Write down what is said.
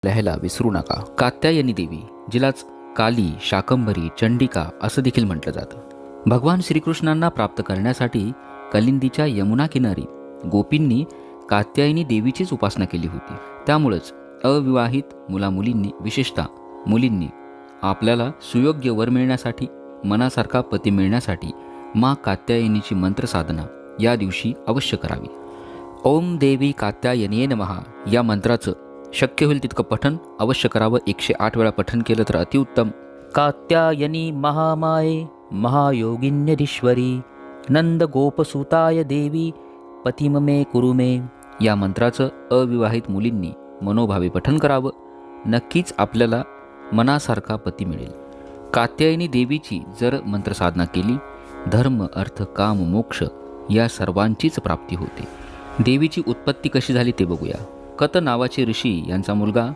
लिहायला विसरू नका. कात्यायनी देवी, जिलाच काली, शाकंभरी, चंडिका असं देखील म्हटलं जातं. भगवान श्रीकृष्णांना प्राप्त करण्यासाठी कलिंदीच्या यमुना किनारी गोपींनी कात्यायनी देवीचीच उपासना केली होती. त्यामुळंच अविवाहित मुलामुलींनी, विशेषतः मुलींनी, आपल्याला सुयोग्य वर मिळण्यासाठी, मनासारखा पती मिळण्यासाठी माँ कात्यायनीची मंत्रसाधना या दिवशी अवश्य करावी. ओम देवी कात्यायनीये नमः या मंत्राचं शक्य होईल तितकं पठण अवश्य करावं. 108 वेळा पठण केलं तर अतिउत्तम. कात्यायनी महामाये महायोगिन्यधीश्वरी नंद गोपसुताय देवी पतिममे कुरुमे या मंत्राचं अविवाहित मुलींनी मनोभावे पठण करावं. नक्कीच आपल्याला मनासारखा पती मिळेल. कात्यायनी देवीची जर मंत्रसाधना केली, धर्म, अर्थ, काम, मोक्ष या सर्वांचीच प्राप्ती होते. देवीची उत्पत्ती कशी झाली ते बघूया. कत नावाचे ऋषी यांचा मुलगा